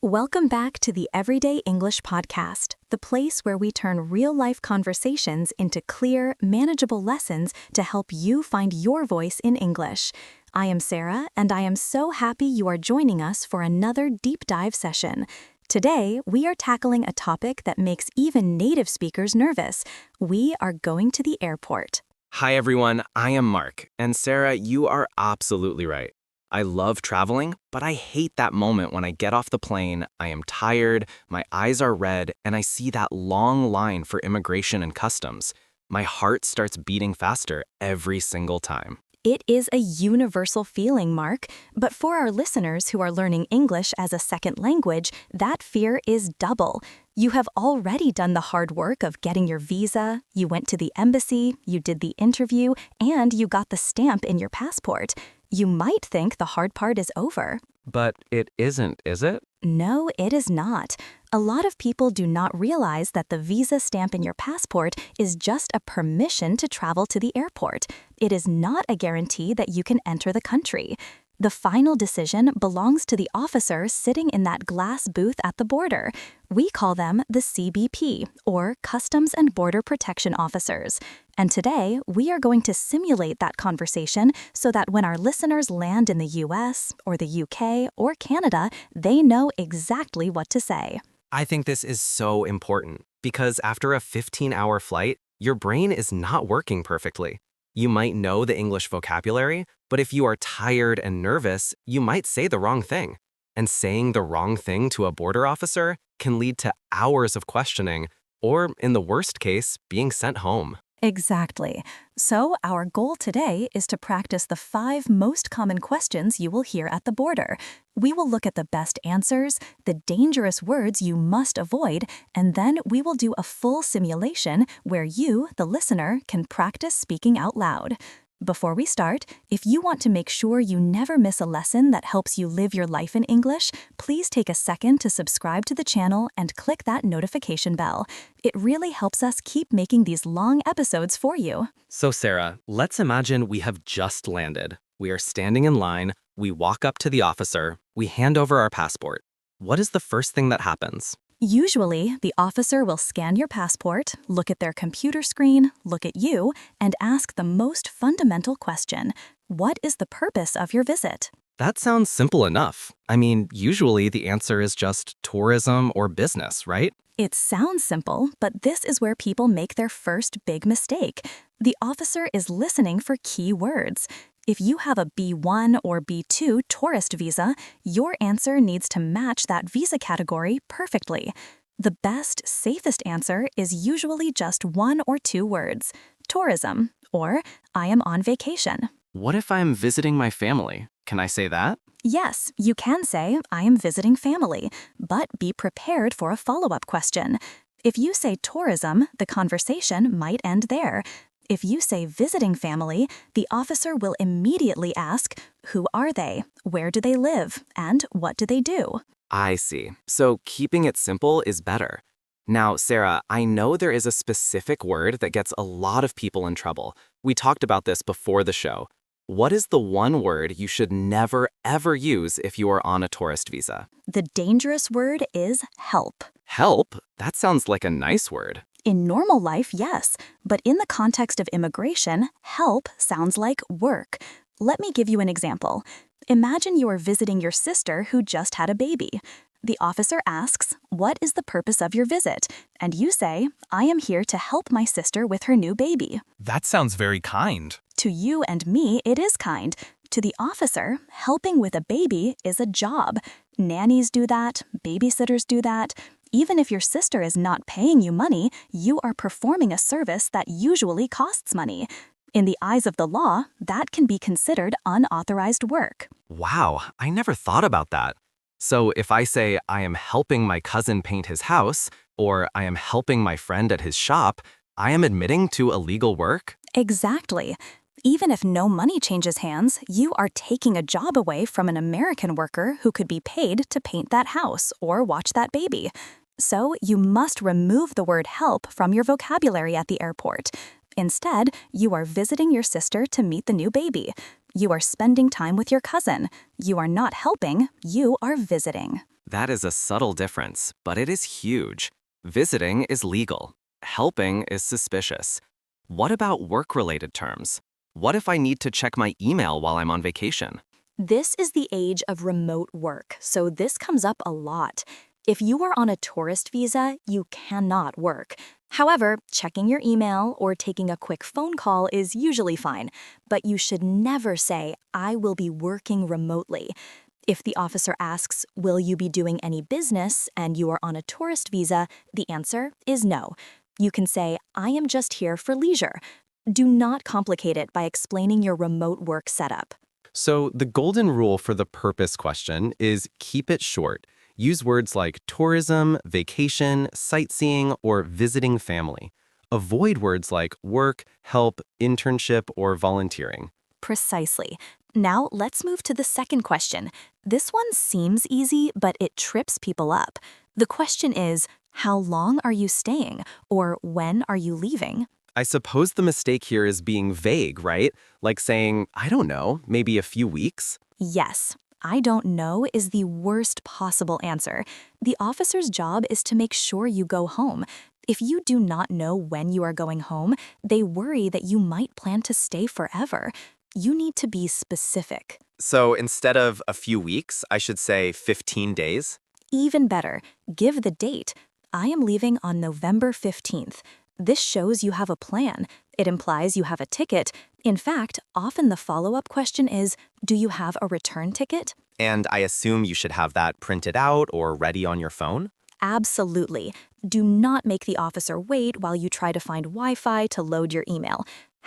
Welcome back to the Everyday English Podcast, the place where we turn real-life conversations into clear, manageable lessons to help you find your voice in English. I am Sarah, and I am so happy you are joining us for another deep dive session. Today, we are tackling a topic that makes even native speakers nervous. We are going to the airport. Hi everyone, I am Mark, and Sarah, you are absolutely right. I love traveling, but I hate that moment when I get off the plane, I am tired, my eyes are red, and I see that long line for immigration and customs. My heart starts beating faster every single time. It is a universal feeling, Mark, but for our listeners who are learning English as a second language, that fear is double. You have already done the hard work of getting your visa, you went to the embassy, you did the interview, and you got the stamp in your passport. You might think the hard part is over. But it isn't, is it? No, it is not. A lot of people do not realize that the visa stamp in your passport is just a permission to travel to the airport. It is not a guarantee that you can enter the country. The final decision belongs to the officer sitting in that glass booth at the border. We call them the CBP, or Customs and Border Protection Officers. And today, we are going to simulate that conversation so that when our listeners land in the US, or the UK, or Canada, they know exactly what to say. I think this is so important because after a 15-hour flight, your brain is not working perfectly. You might know the English vocabulary, but if you are tired and nervous, you might say the wrong thing. And saying the wrong thing to a border officer can lead to hours of questioning, or in the worst case, being sent home. Exactly. So our goal today is to practice the 5 most common questions you will hear at the border. We will look at the best answers, the dangerous words you must avoid, and then we will do a full simulation where you, the listener, can practice speaking out loud. Before we start, if you want to make sure you never miss a lesson that helps you live your life in English, please take a second to subscribe to the channel and click that notification bell. It really helps us keep making these long episodes for you. So Sarah, let's imagine we have just landed. We are standing in line, we walk up to the officer, we hand over our passport. What is the first thing that happens? Usually, the officer will scan your passport, look at their computer screen, look at you, and ask the most fundamental question: what is the purpose of your visit? That sounds simple enough. I mean, usually the answer is just tourism or business, right? It sounds simple, but this is where people make their first big mistake. The officer is listening for key words. If you have a B1 or B2 tourist visa, your answer needs to match that visa category perfectly. The best, safest answer is usually just 1 or 2 words: tourism, or I am on vacation. What if I'm visiting my family? Can I say that? Yes, you can say, I am visiting family, but be prepared for a follow-up question. If you say tourism, the conversation might end there. If you say visiting family, the officer will immediately ask, who are they, where do they live, and what do they do? I see. So keeping it simple is better. Now, Sarah, I know there is a specific word that gets a lot of people in trouble. We talked about this before the show. What is the one word you should never, ever use if you are on a tourist visa? The dangerous word is help. Help? That sounds like a nice word. In normal life, yes, but in the context of immigration, help sounds like work. Let me give you an example. Imagine you are visiting your sister who just had a baby. The officer asks, what is the purpose of your visit? And you say, I am here to help my sister with her new baby. That sounds very kind. To you and me, it is kind. To the officer, helping with a baby is a job. Nannies do that, babysitters do that. Even if your sister is not paying you money, you are performing a service that usually costs money. In the eyes of the law, that can be considered unauthorized work. Wow, I never thought about that. So if I say I am helping my cousin paint his house, or I am helping my friend at his shop, I am admitting to illegal work? Exactly. Even if no money changes hands, you are taking a job away from an American worker who could be paid to paint that house or watch that baby. So you must remove the word help from your vocabulary at the airport. Instead, you are visiting your sister to meet the new baby. You are spending time with your cousin. You are not helping, you are visiting. That is a subtle difference, but it is huge. Visiting is legal. Helping is suspicious. What about work-related terms? What if I need to check my email while I'm on vacation? This is the age of remote work, so this comes up a lot. If you are on a tourist visa, you cannot work. However, checking your email or taking a quick phone call is usually fine, but you should never say, "I will be working remotely." If the officer asks, "Will you be doing any business?" and you are on a tourist visa, the answer is no. You can say, "I am just here for leisure." Do not complicate it by explaining your remote work setup. So the golden rule for the purpose question is keep it short. Use words like tourism, vacation, sightseeing, or visiting family. Avoid words like work, help, internship, or volunteering. Precisely. Now let's move to the second question. This one seems easy, but it trips people up. The question is, how long are you staying? Or when are you leaving? I suppose the mistake here is being vague, right? Like saying, I don't know, maybe a few weeks? Yes. "I don't know" is the worst possible answer. The officer's job is to make sure you go home. If you do not know when you are going home, they worry that you might plan to stay forever. You need to be specific. So instead of a few weeks, I should say 15 days? Even better, give the date. "I am leaving on November 15th. This shows you have a plan. It implies you have a ticket. In fact, often the follow-up question is, "Do you have a return ticket?" And I assume you should have that printed out or ready on your phone? Absolutely. Do not make the officer wait while you try to find Wi-Fi to load your email.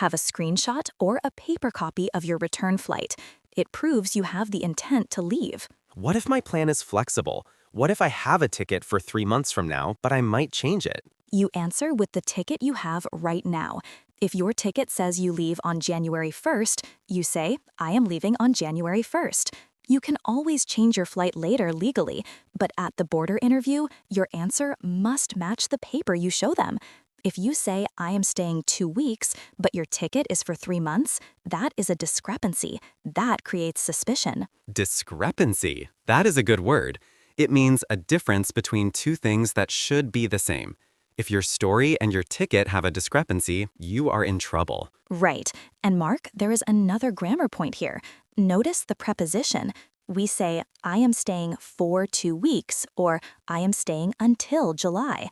Have a screenshot or a paper copy of your return flight. It proves you have the intent to leave. What if my plan is flexible? What if I have a ticket for 3 months from now, but I might change it? You answer with the ticket you have right now. If your ticket says you leave on January 1st, you say, "I am leaving on January 1st." You can always change your flight later legally, but at the border interview, your answer must match the paper you show them. If you say, "I am staying 2 weeks," but your ticket is for 3 months, that is a discrepancy. That creates suspicion. Discrepancy. That is a good word. It means a difference between two things that should be the same. If your story and your ticket have a discrepancy, you are in trouble. Right. And Mark, there is another grammar point here. Notice the preposition. We say, "I am staying for 2 weeks," or "I am staying until July."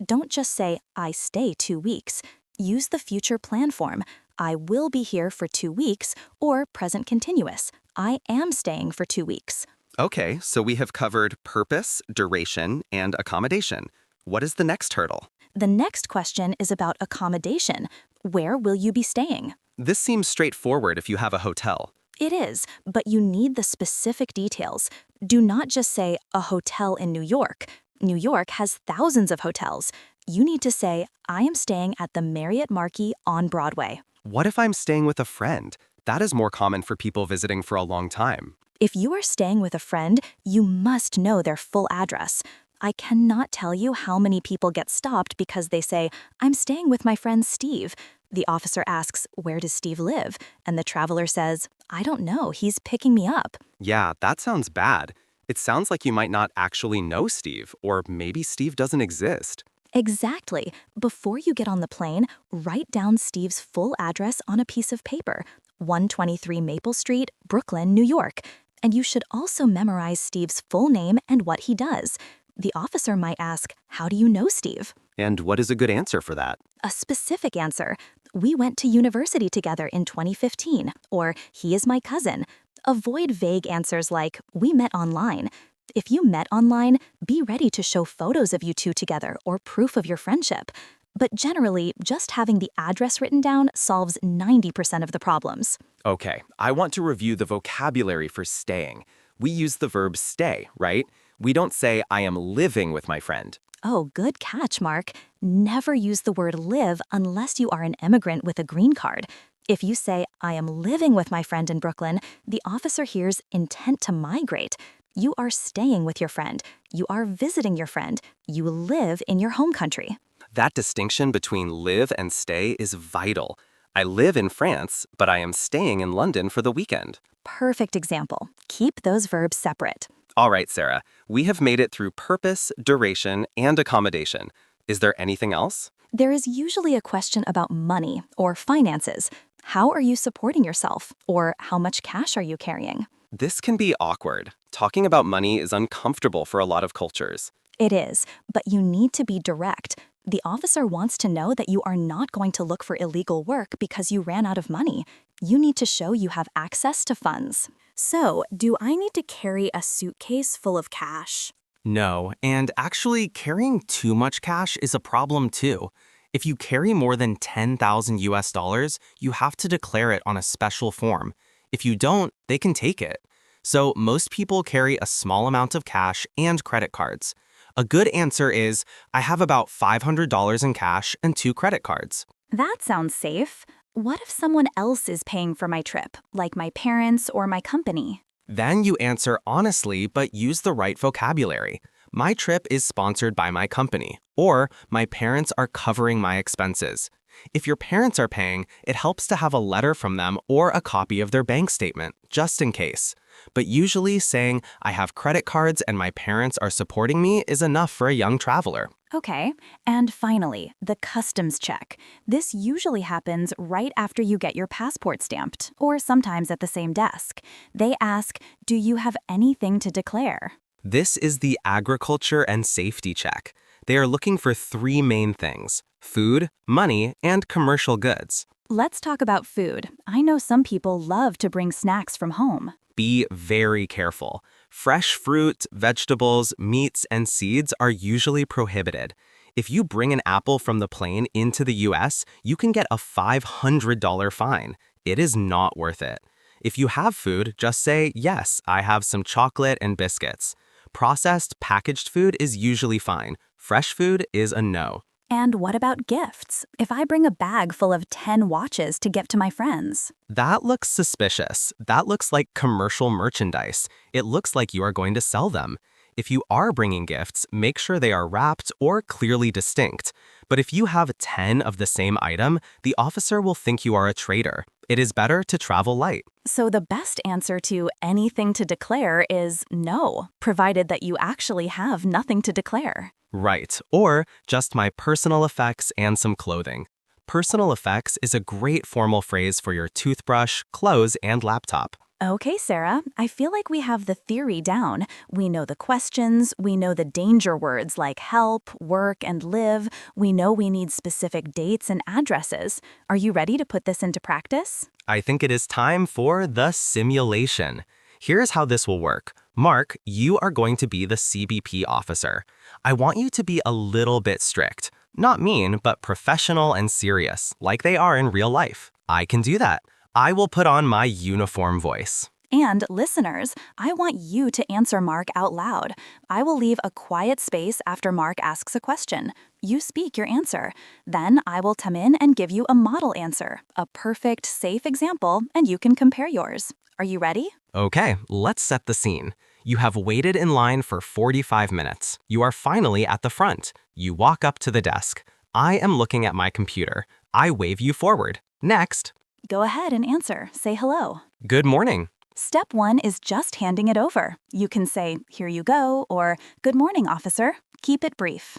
Don't just say, "I stay 2 weeks." Use the future plan form. "I will be here for 2 weeks," or present continuous. "I am staying for 2 weeks." Okay, so we have covered purpose, duration, and accommodation. What is the next hurdle? The next question is about accommodation. Where will you be staying? This seems straightforward if you have a hotel. It is, but you need the specific details. Do not just say, "a hotel in New York." New York has thousands of hotels. You need to say, "I am staying at the Marriott Marquis on Broadway." What if I'm staying with a friend? That is more common for people visiting for a long time. If you are staying with a friend, you must know their full address. I cannot tell you how many people get stopped because they say, "I'm staying with my friend Steve." The officer asks, "Where does Steve live?" And the traveler says, "I don't know, he's picking me up." Yeah, that sounds bad. It sounds like you might not actually know Steve, or maybe Steve doesn't exist. Exactly. Before you get on the plane, write down Steve's full address on a piece of paper. 123 Maple Street, Brooklyn, New York. And you should also memorize Steve's full name and what he does. The officer might ask, "How do you know Steve?" And what is a good answer for that? A specific answer. "We went to university together in 2015," or "He is my cousin." Avoid vague answers like, "We met online." If you met online, be ready to show photos of you two together or proof of your friendship. But generally, just having the address written down solves 90% of the problems. Okay, I want to review the vocabulary for staying. We use the verb stay, right? We don't say, I am living with my friend. Oh, good catch, Mark. Never use the word live unless you are an immigrant with a green card. If you say, "I am living with my friend in Brooklyn," the officer hears intent to migrate. You are staying with your friend. You are visiting your friend. You live in your home country. That distinction between live and stay is vital. I live in France, but I am staying in London for the weekend. Perfect example. Keep those verbs separate. All right, Sarah, we have made it through purpose, duration, and accommodation. Is there anything else? There is usually a question about money or finances. How are you supporting yourself? Or how much cash are you carrying? This can be awkward. Talking about money is uncomfortable for a lot of cultures. It is, but you need to be direct. The officer wants to know that you are not going to look for illegal work because you ran out of money. You need to show you have access to funds. So, do I need to carry a suitcase full of cash? No, and actually carrying too much cash is a problem too. If you carry more than 10,000 US dollars, you have to declare it on a special form. If you don't, they can take it. So most people carry a small amount of cash and credit cards. A good answer is, I have about $500 in cash and 2 credit cards. That sounds safe. What if someone else is paying for my trip, like my parents or my company? Then you answer honestly, but use the right vocabulary. My trip is sponsored by my company, or my parents are covering my expenses. If your parents are paying, it helps to have a letter from them or a copy of their bank statement, just in case. But usually saying, I have credit cards and my parents are supporting me is enough for a young traveler. Okay, and finally, the customs check. This usually happens right after you get your passport stamped, or sometimes at the same desk. They ask, do you have anything to declare? This is the agriculture and safety check. They are looking for 3 main things: food, money, and commercial goods. Let's talk about food. I know some people love to bring snacks from home. Be very careful. Fresh fruit, vegetables, meats, and seeds are usually prohibited. If you bring an apple from the plane into the US, you can get a $500 fine. It is not worth it. If you have food, just say, yes, I have some chocolate and biscuits. Processed, packaged food is usually fine. Fresh food is a no. And what about gifts? If I bring a bag full of 10 watches to gift to my friends? That looks suspicious. That looks like commercial merchandise. It looks like you are going to sell them. If you are bringing gifts, make sure they are wrapped or clearly distinct. But if you have 10 of the same item, the officer will think you are a traitor. It is better to travel light. So the best answer to anything to declare is no, provided that you actually have nothing to declare. Right, or just my personal effects and some clothing. Personal effects is a great formal phrase for your toothbrush, clothes, and laptop. Okay, Sarah, I feel like we have the theory down. We know the questions, we know the danger words like help, work, and live. We know we need specific dates and addresses. Are you ready to put this into practice? I think it is time for the simulation. Here's how this will work. Mark, you are going to be the CBP officer. I want you to be a little bit strict. Not mean, but professional and serious, like they are in real life. I can do that. I will put on my uniform voice. And listeners, I want you to answer Mark out loud. I will leave a quiet space after Mark asks a question. You speak your answer. Then I will come in and give you a model answer, a perfect, safe example, and you can compare yours. Are you ready? Okay, let's set the scene. You have waited in line for 45 minutes. You are finally at the front. You walk up to the desk. I am looking at my computer. I wave you forward. Next. Go ahead and answer. Say hello. Good morning. Step 1 is just handing it over. You can say, here you go, or good morning, officer. Keep it brief.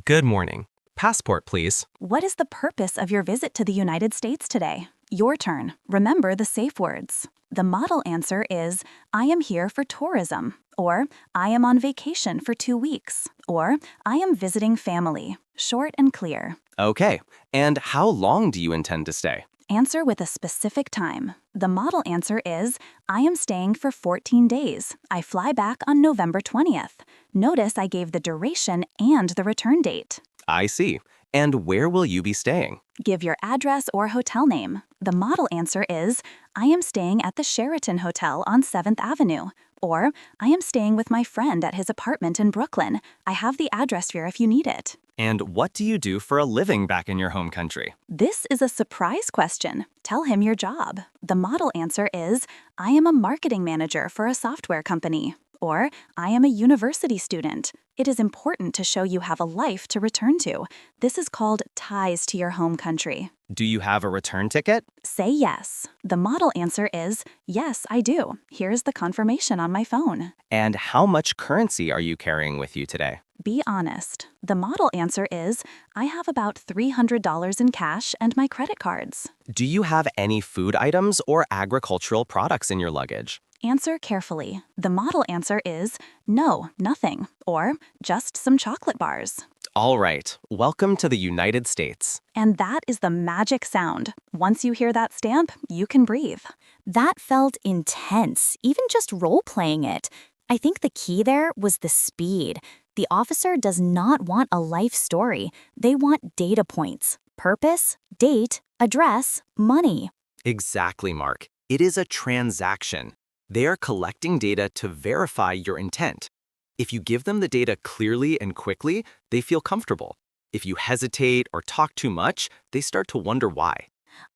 Good morning. Passport, please. What is the purpose of your visit to the United States today? Your turn. Remember the safe words. The model answer is, I am here for tourism, or I am on vacation for 2 weeks, or I am visiting family. Short and clear. Okay, and how long do you intend to stay? Answer with a specific time. The model answer is, I am staying for 14 days. I fly back on November 20th. Notice I gave the duration and the return date. I see. And where will you be staying? Give your address or hotel name. The model answer is, I am staying at the Sheraton Hotel on 7th Avenue. Or, I am staying with my friend at his apartment in Brooklyn. I have the address here if you need it. And what do you do for a living back in your home country? This is a surprise question. Tell him your job. The model answer is, I am a marketing manager for a software company. Or, I am a university student. It is important to show you have a life to return to. This is called ties to your home country. Do you have a return ticket? Say yes. The model answer is, yes, I do. Here's the confirmation on my phone. And how much currency are you carrying with you today? Be honest. The model answer is, I have about $300 in cash and my credit cards. Do you have any food items or agricultural products in your luggage? Answer carefully. The model answer is, no, nothing, or just some chocolate bars. All right, welcome to the United States. And that is the magic sound. Once you hear that stamp, you can breathe. That felt intense, even just role-playing it. I think the key there was the speed. The officer does not want a life story. They want data points: purpose, date, address, money. Exactly, Mark. It is a transaction. They are collecting data to verify your intent. If you give them the data clearly and quickly, they feel comfortable. If you hesitate or talk too much, they start to wonder why.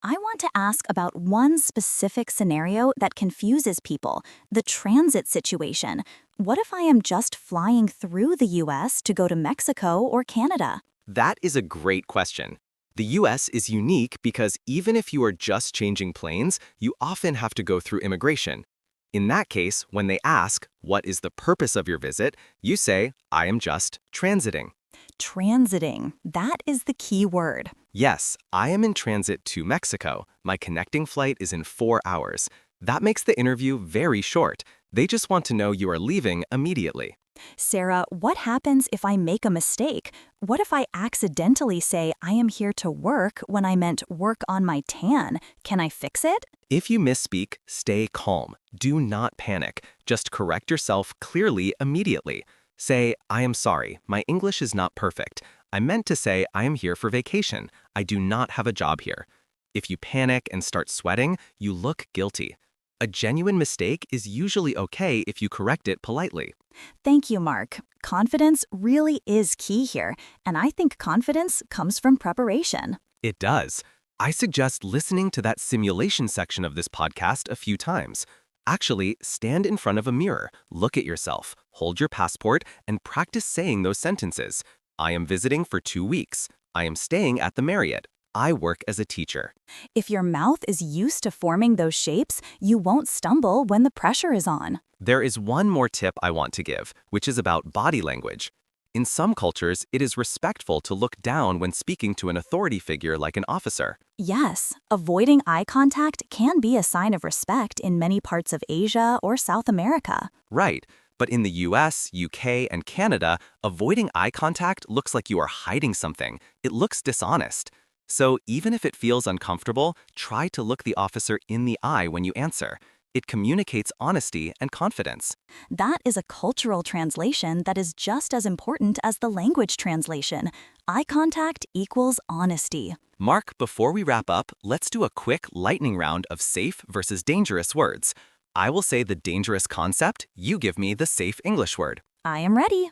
I want to ask about one specific scenario that confuses people: the transit situation. What if I am just flying through the US to go to Mexico or Canada? That is a great question. The US is unique because even if you are just changing planes, you often have to go through immigration. In that case, when they ask, what is the purpose of your visit, you say, I am just transiting. Transiting. That is the key word. Yes, I am in transit to Mexico. My connecting flight is in 4 hours. That makes the interview very short. They just want to know you are leaving immediately. Sarah, what happens if I make a mistake? What if I accidentally say I am here to work when I meant work on my tan? Can I fix it? If you misspeak, stay calm. Do not panic. Just correct yourself clearly immediately. Say, I am sorry, my English is not perfect. I meant to say I am here for vacation. I do not have a job here. If you panic and start sweating, you look guilty. A genuine mistake is usually okay if you correct it politely. Thank you, Mark. Confidence really is key here, and I think confidence comes from preparation. It does. I suggest listening to that simulation section of this podcast a few times. Actually, stand in front of a mirror, look at yourself, hold your passport, and practice saying those sentences. I am visiting for 2 weeks. I am staying at the Marriott. I work as a teacher. If your mouth is used to forming those shapes, you won't stumble when the pressure is on. There is one more tip I want to give, which is about body language. In some cultures, it is respectful to look down when speaking to an authority figure like an officer. Yes, avoiding eye contact can be a sign of respect in many parts of Asia or South America. Right, but in the US, UK, and Canada, avoiding eye contact looks like you are hiding something. It looks dishonest. So even if it feels uncomfortable, try to look the officer in the eye when you answer. It communicates honesty and confidence. That is a cultural translation that is just as important as the language translation. Eye contact equals honesty. Mark, before we wrap up, let's do a quick lightning round of safe versus dangerous words. I will say the dangerous concept, you give me the safe English word. I am ready.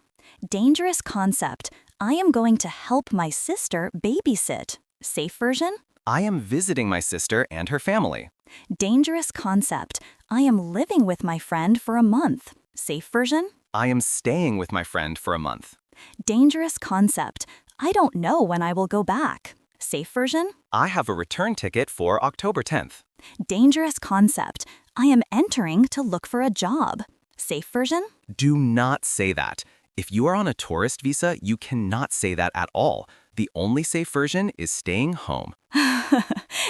Dangerous concept. I am going to help my sister babysit. Safe version? I am visiting my sister and her family. Dangerous concept. I am living with my friend for a month. Safe version? I am staying with my friend for a month. Dangerous concept. I don't know when I will go back. Safe version? I have a return ticket for October 10th. Dangerous concept. I am entering to look for a job. Safe version? Do not say that. If you are on a tourist visa, you cannot say that at all. The only safe version is staying home.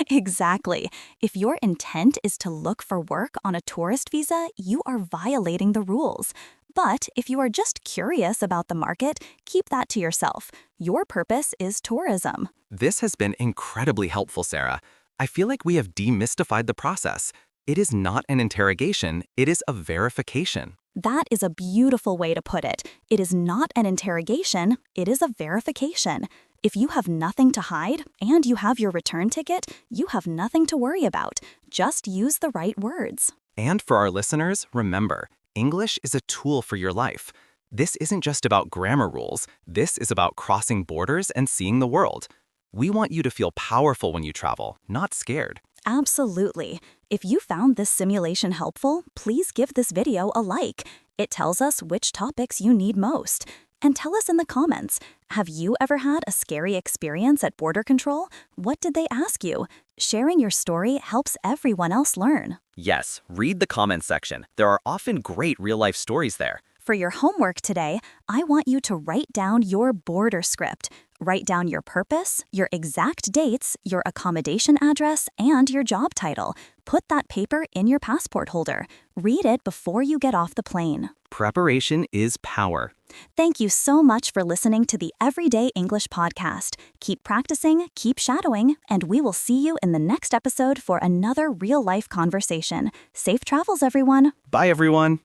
Exactly. If your intent is to look for work on a tourist visa, you are violating the rules. But if you are just curious about the market, keep that to yourself. Your purpose is tourism. This has been incredibly helpful, Sarah. I feel like we have demystified the process. It is not an interrogation, it is a verification. That is a beautiful way to put it. It is not an interrogation, it is a verification. If you have nothing to hide and you have your return ticket, you have nothing to worry about. Just use the right words. And for our listeners, remember, English is a tool for your life. This isn't just about grammar rules. This is about crossing borders and seeing the world. We want you to feel powerful when you travel, not scared. Absolutely. If you found this simulation helpful, please give this video a like. It tells us which topics you need most. And tell us in the comments, have you ever had a scary experience at border control? What did they ask you? Sharing your story helps everyone else learn. Yes, read the comments section. There are often great real-life stories there. For your homework today, I want you to write down your border script. Write down your purpose, your exact dates, your accommodation address, and your job title. Put that paper in your passport holder. Read it before you get off the plane. Preparation is power. Thank you so much for listening to the Everyday English Podcast. Keep practicing, keep shadowing, and we will see you in the next episode for another real-life conversation. Safe travels, everyone. Bye, everyone.